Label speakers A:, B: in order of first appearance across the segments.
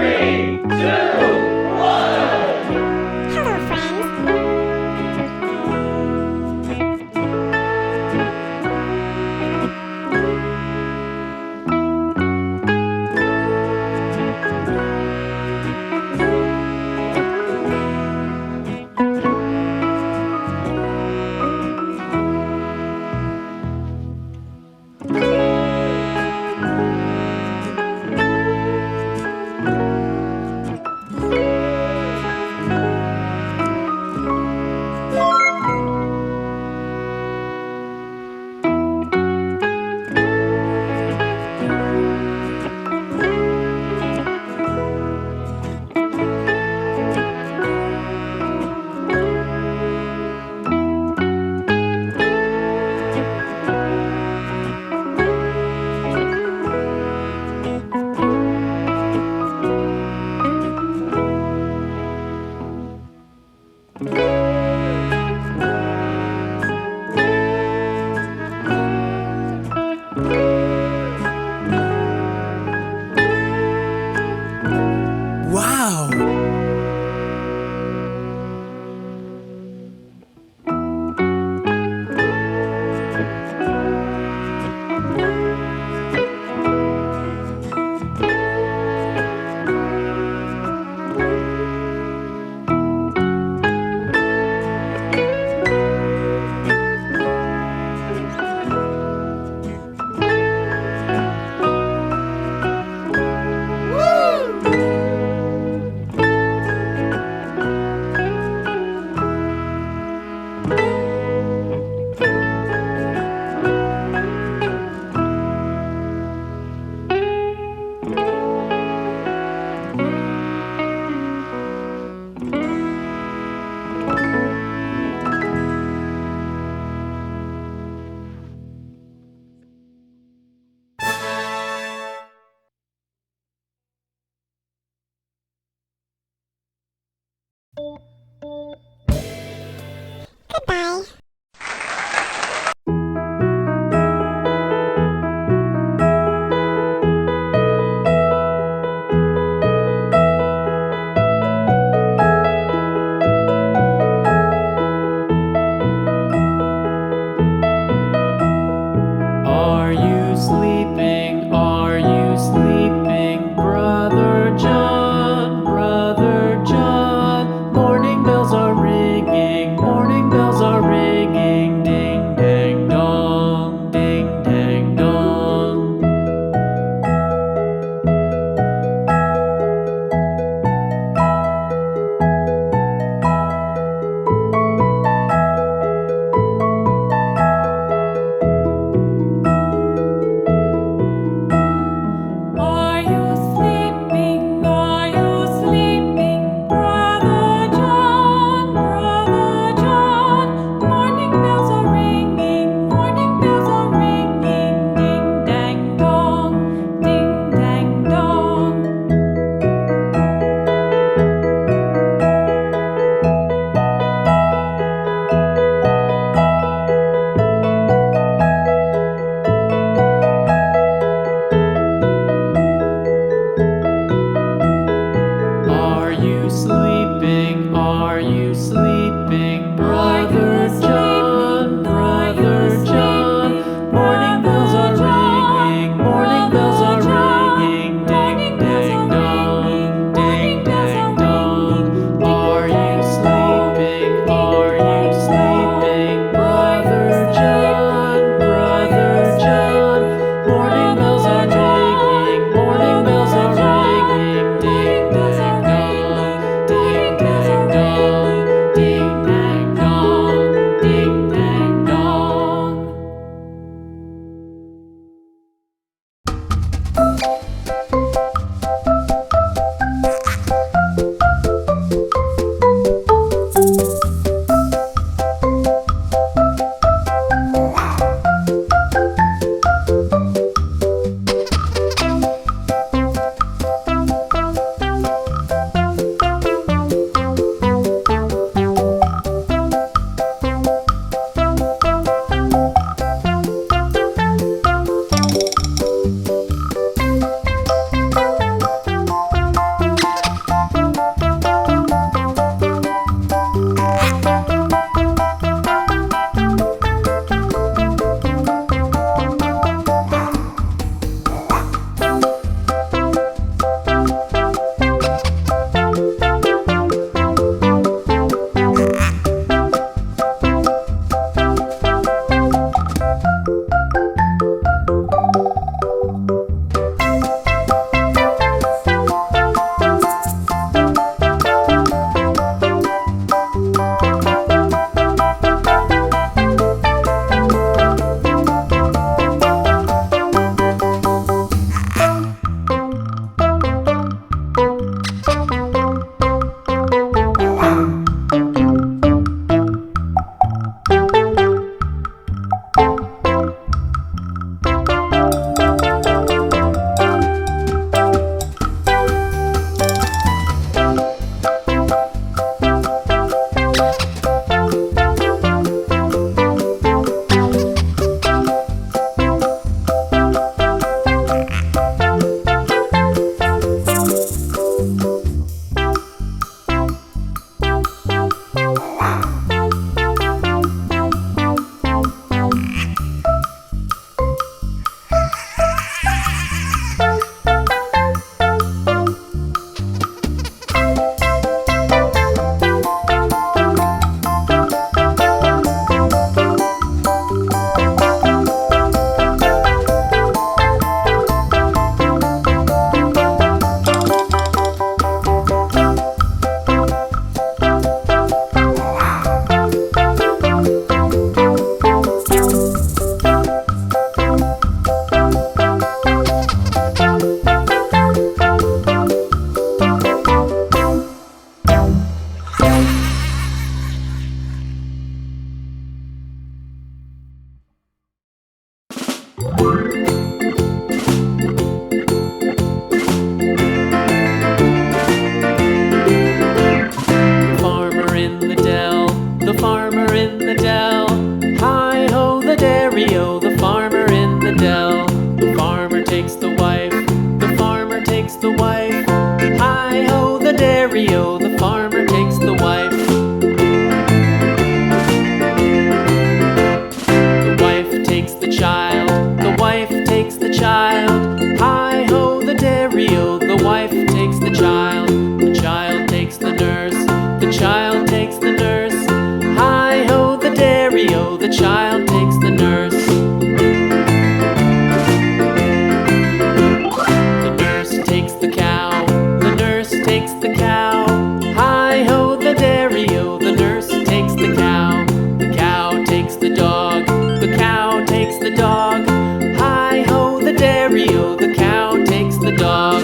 A: 3, 2, 1.
B: Hello, friends.
C: Wow!
B: Goodbye.
A: Are you sleeping? Are you sleeping, Brother John? Brother John. Morning bells are ringing. Morning bells are ringing. dairy-o, the farmer takes the wife. The wife takes the child, the wife takes the child. Hi-ho, the dairy-o, the wife takes the child. The child takes the nurse, the child takes the nurse. Hi-ho, the dairy-o, the child takes the nurse. The nurse takes the cow, the nurse takes the cow. Hi-ho, the dairy-o, the nurse takes the cow. The cow takes the dog, the cow takes the dog. Hi-ho, the dairy-o, the cow takes the dog.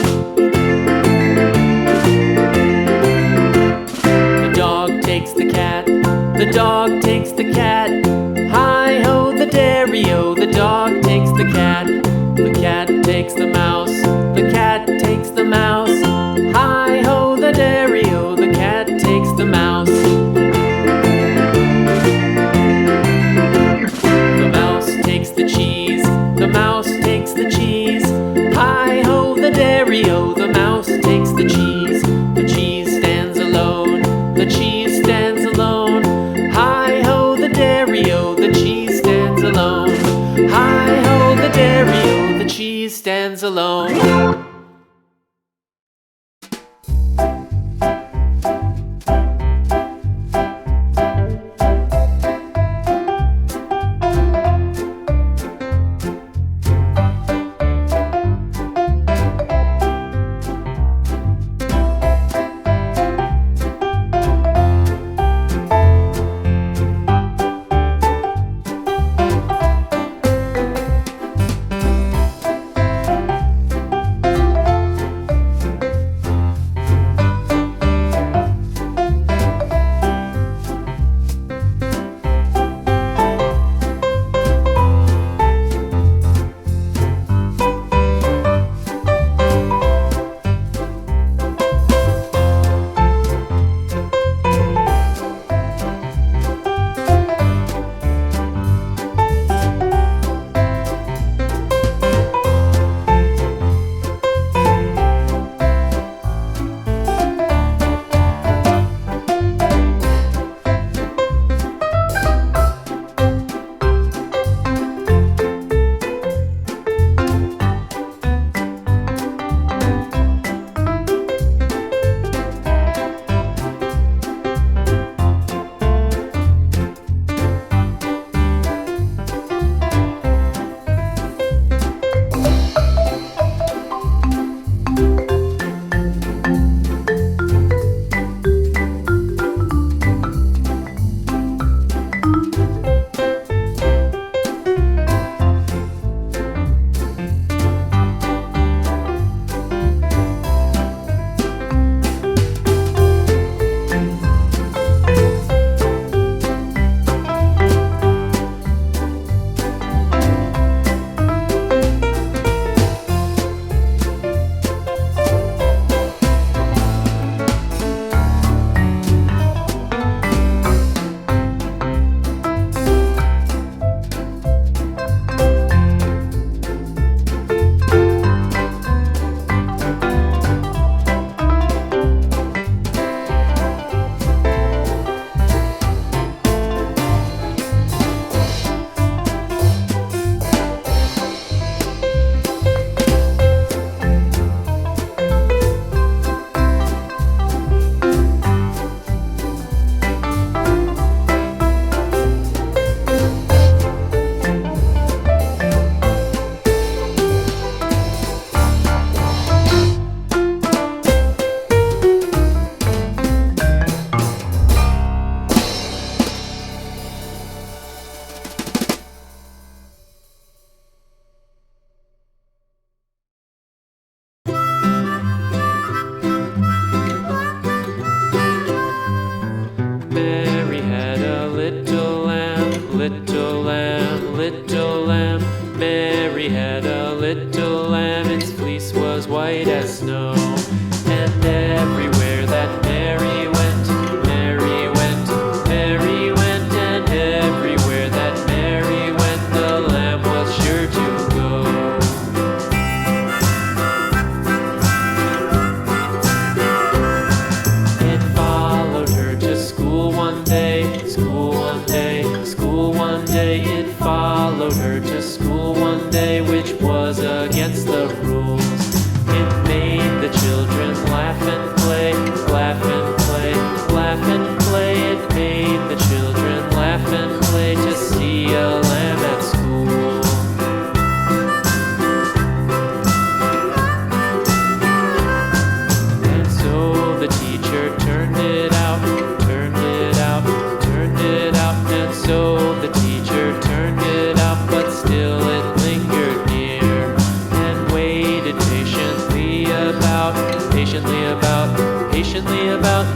A: patiently about,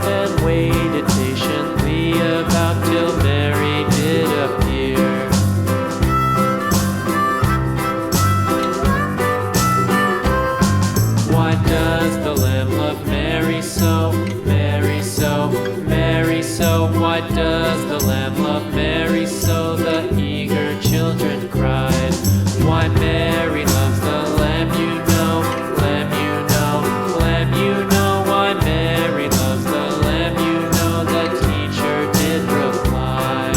A: and waited patiently about till Mary did appear. Why does the lamb love Mary so, Mary so, Mary so? Why does the lamb love Mary so? The eager children cried. Why Mary loves the lamb, you know, lamb, you know, lamb, you know. Why Mary loves the lamb, you know, the teacher did reply.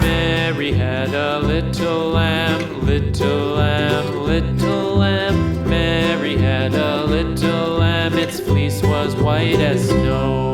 A: Mary had a little lamb, little lamb, little lamb. Mary had a little lamb, its fleece was white as snow.